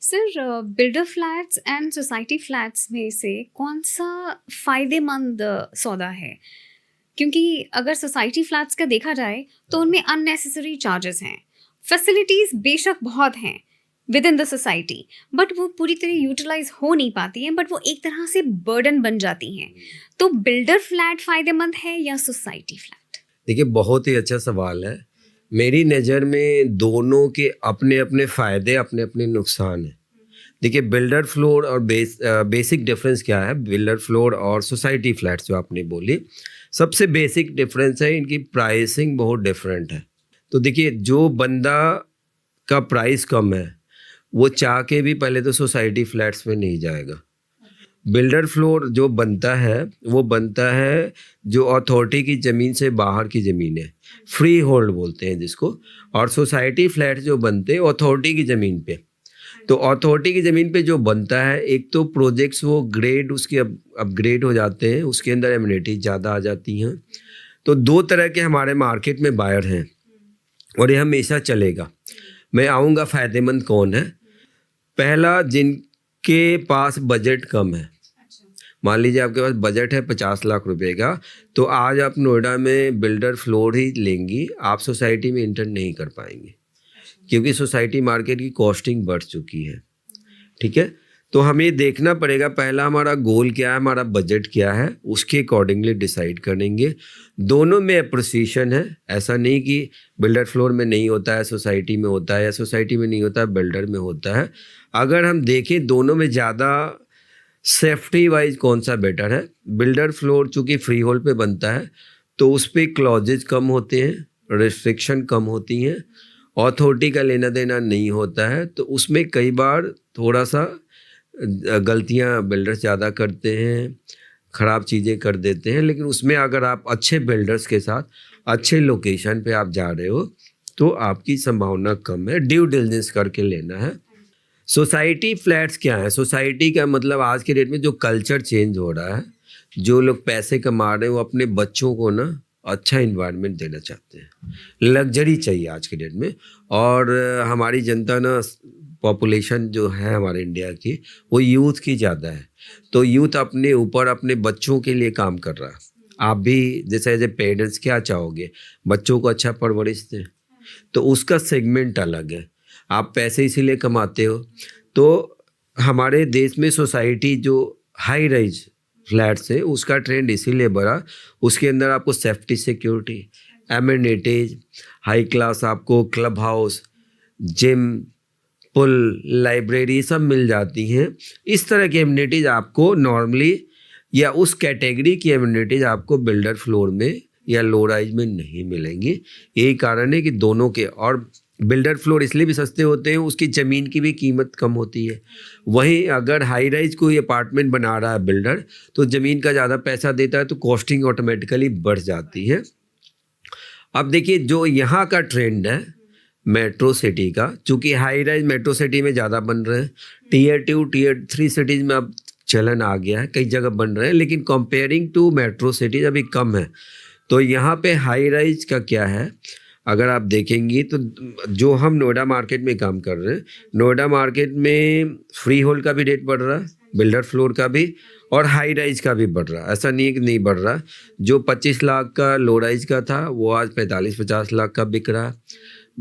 Sir, builder flats and society flats में से कौन सा फ़ायदेमंद सौदा है? क्योंकि अगर सोसाइटी फ्लैट्स का देखा जाए तो उनमें अननेसेसरी चार्जेस हैं। फैसिलिटीज़ बेशक बहुत हैं with in the society, but वो पूरी तरह यूटिलाइज हो नहीं पाती हैं, बट वो एक तरह से बर्डन बन जाती हैं। तो बिल्डर फ्लैट फ़ायदेमंद है या सोसाइटी फ्लैट? देखिए, बहुत ही अच्छा सवाल है। मेरी नज़र में दोनों के अपने अपने फ़ायदे, अपने अपने नुकसान हैं। देखिए, बिल्डर फ्लोर और बेसिक डिफरेंस क्या है, बिल्डर फ्लोर और सोसाइटी फ्लैट्स जो आपने बोली, सबसे बेसिक डिफरेंस है इनकी प्राइसिंग बहुत डिफरेंट है। तो देखिए, जो बंदा का प्राइस कम है वो चाह के भी पहले तो सोसाइटी फ्लैट्स में नहीं जाएगा। बिल्डर फ्लोर जो बनता है वो बनता है जो अथॉरिटी की ज़मीन से बाहर की ज़मीन है, फ्री होल्ड बोलते हैं जिसको। और सोसाइटी फ्लैट जो बनते हैं अथॉरिटी की ज़मीन पे। तो अथॉरिटी की ज़मीन पे जो बनता है, एक तो प्रोजेक्ट्स वो ग्रेड उसके अपग्रेड हो जाते हैं, उसके अंदर एमिनिटीज ज़्यादा आ जाती हैं। तो दो तरह के हमारे मार्केट में बायर हैं और ये हमेशा चलेगा। मैं आऊँगा फ़ायदेमंद कौन है। पहला, जिनके पास बजट कम है। मान लीजिए आपके पास बजट है 50 लाख रुपए का, तो आज आप नोएडा में बिल्डर फ्लोर ही लेंगी, आप सोसाइटी में इंटर नहीं कर पाएंगे क्योंकि सोसाइटी मार्केट की कॉस्टिंग बढ़ चुकी है। ठीक है, तो हमें देखना पड़ेगा पहला हमारा गोल क्या है, हमारा बजट क्या है, उसके अकॉर्डिंगली डिसाइड करेंगे। दोनों में अप्रिसिएशन है, ऐसा नहीं कि बिल्डर फ्लोर में नहीं होता है सोसाइटी में होता है, या सोसाइटी में नहीं होता है बिल्डर में होता है। अगर हम देखें दोनों में ज़्यादा सेफ्टी वाइज कौन सा बेटर है, बिल्डर फ्लोर चूँकि फ्री होल्ड पे बनता है तो उस पर क्लॉजेज कम होते हैं, रिस्ट्रिक्शन कम होती हैं, अथॉरिटी का लेना देना नहीं होता है। तो उसमें कई बार थोड़ा सा गलतियां बिल्डर्स ज़्यादा करते हैं, ख़राब चीज़ें कर देते हैं। लेकिन उसमें अगर आप अच्छे बिल्डर्स के साथ अच्छे लोकेशन पे आप जा रहे हो तो आपकी संभावना कम है। ड्यू डिलिजेंस करके लेना है। सोसाइटी फ्लैट्स क्या है, सोसाइटी का मतलब आज के डेट में जो कल्चर चेंज हो रहा है, जो लोग पैसे कमा रहे हैं वो अपने बच्चों को ना अच्छा इन्वायरमेंट देना चाहते हैं, लग्जरी चाहिए आज के डेट में। और हमारी जनता ना, पॉपुलेशन जो है हमारे इंडिया की, वो यूथ की ज़्यादा है। तो यूथ अपने ऊपर अपने बच्चों के लिए काम कर रहा है। आप भी जैसे एज ए पेरेंट्स क्या चाहोगे, बच्चों को अच्छा परवरिश दें, तो उसका सेगमेंट अलग है। आप पैसे इसीलिए कमाते हो। तो हमारे देश में सोसाइटी जो हाई राइज फ्लैट्स है उसका ट्रेंड इसीलिए बढ़ा, उसके अंदर आपको safety, security, amenities, high class आपको क्लब हाउस, जिम, पुल, लाइब्रेरी सब मिल जाती हैं। इस तरह की एमिनिटीज आपको नॉर्मली या उस कैटेगरी की एमिनिटीज आपको बिल्डर फ्लोर में या लो राइज में नहीं मिलेंगी। यही कारण है कि दोनों के, और बिल्डर फ्लोर इसलिए भी सस्ते होते हैं, उसकी ज़मीन की भी कीमत कम होती है। वहीं अगर हाई राइज कोई अपार्टमेंट बना रहा है बिल्डर, तो ज़मीन का ज़्यादा पैसा देता है तो कॉस्टिंग ऑटोमेटिकली बढ़ जाती है। अब देखिए, जो यहाँ का ट्रेंड है मेट्रो सिटी का, चूँकि हाई राइज मेट्रो सिटी में ज़्यादा बन रहे हैं, टीयर 2 टीयर 3 सिटीज़ में अब चलन आ गया है, कई जगह बन रहे हैं, लेकिन कंपेयरिंग टू मेट्रो सिटीज़ अभी कम है। तो यहाँ पे हाई राइज का क्या है, अगर आप देखेंगी तो जो हम नोएडा मार्केट में काम कर रहे हैं, नोएडा मार्केट में फ्री होल्ड का भी रेट बढ़ रहा है, बिल्डर फ्लोर का भी, और हाई राइज का भी बढ़ रहा है। ऐसा नहीं है कि नहीं बढ़ रहा। जो 25 लाख का लो राइज का था वो आज 45-50 लाख का बिक रहा है।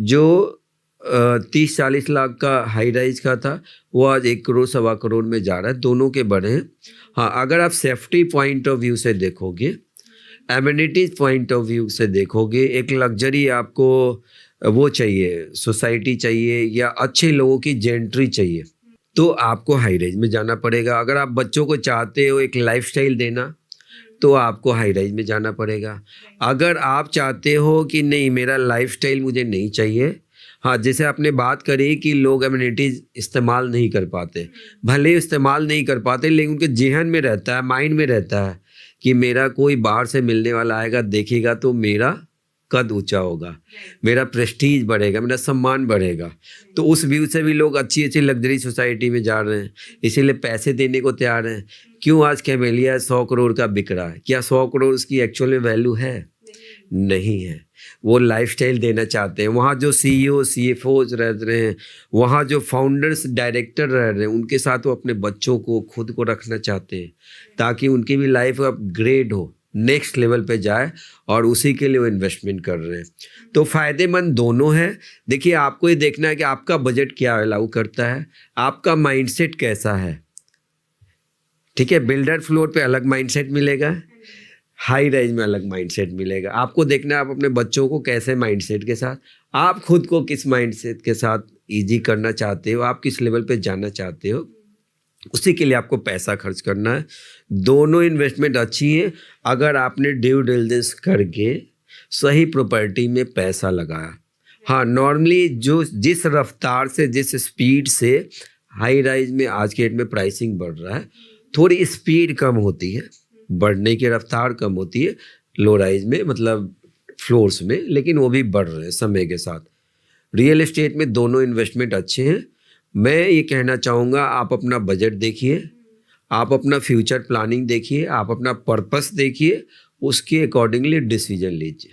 जो 30-40 लाख का हाई राइज का था वो आज 1 करोड़ 1.25 करोड़ में जा रहा है। दोनों के बढ़े हैं। हाँ, अगर आप सेफ्टी पॉइंट ऑफ व्यू से देखोगे, एमिनिटीज पॉइंट ऑफ व्यू से देखोगे, एक लग्जरी आपको वो चाहिए, सोसाइटी चाहिए या अच्छे लोगों की जेंट्री चाहिए, तो आपको हाई राइज में जाना पड़ेगा। अगर आप बच्चों को चाहते हो एक लाइफस्टाइल देना, तो आपको हाई राइज में जाना पड़ेगा। अगर आप चाहते हो कि नहीं, मेरा लाइफस्टाइल मुझे नहीं चाहिए, हाँ, जैसे आपने बात करी कि लोग एमिनिटीज़ इस्तेमाल नहीं कर पाते, भले इस्तेमाल नहीं कर पाते लेकिन उनके जेहन में रहता है, माइंड में रहता है कि मेरा कोई बाहर से मिलने वाला आएगा, देखेगा तो मेरा कद ऊंचा होगा, मेरा प्रेस्टीज बढ़ेगा, मेरा सम्मान बढ़ेगा। तो उस व्यू से भी लोग अच्छी अच्छी लग्जरी सोसाइटी में जा रहे हैं, इसीलिए पैसे देने को तैयार हैं। क्यों आज कैमेलिया 100 करोड़ का बिक रहा है? क्या 100 करोड़ उसकी एक्चुअल में वैल्यू है? नहीं है। वो लाइफस्टाइल देना चाहते हैं। वहाँ जो सीईओ सीएफओज रह रहे हैं, वहाँ जो फाउंडर्स डायरेक्टर रह रहे हैं, उनके साथ वो अपने बच्चों को खुद को रखना चाहते हैं ताकि उनकी भी लाइफ अपग्रेड हो, नेक्स्ट लेवल पे जाए, और उसी के लिए वो इन्वेस्टमेंट कर रहे हैं। तो फ़ायदेमंद दोनों है। देखिए, आपको ये देखना है कि आपका बजट क्या अलाउ करता है, आपका माइंडसेट कैसा है। ठीक है, बिल्डर फ्लोर पे अलग माइंडसेट मिलेगा, हाई राइज में अलग माइंडसेट मिलेगा। आपको देखना है आप अपने बच्चों को कैसे माइंडसेट के साथ, आप खुद को किस माइंडसेट के साथ इजी करना चाहते हो, आप किस लेवल पे जाना चाहते हो, उसी के लिए आपको पैसा खर्च करना है। दोनों इन्वेस्टमेंट अच्छी हैं अगर आपने ड्यू डिलिजेंस करके सही प्रॉपर्टी में पैसा लगाया। हाँ, नॉर्मली जो जिस रफ्तार से, जिस स्पीड से हाई राइज में आज के डेट में प्राइसिंग बढ़ रहा है, थोड़ी स्पीड कम होती है, बढ़ने की रफ्तार कम होती है लो राइज में, मतलब फ्लोर्स में, लेकिन वो भी बढ़ रहे हैं समय के साथ। रियल एस्टेट में दोनों इन्वेस्टमेंट अच्छे हैं। मैं ये कहना चाहूँगा, आप अपना बजट देखिए, आप अपना फ्यूचर प्लानिंग देखिए, आप अपना पर्पस देखिए, उसके अकॉर्डिंगली डिसीजन लीजिए।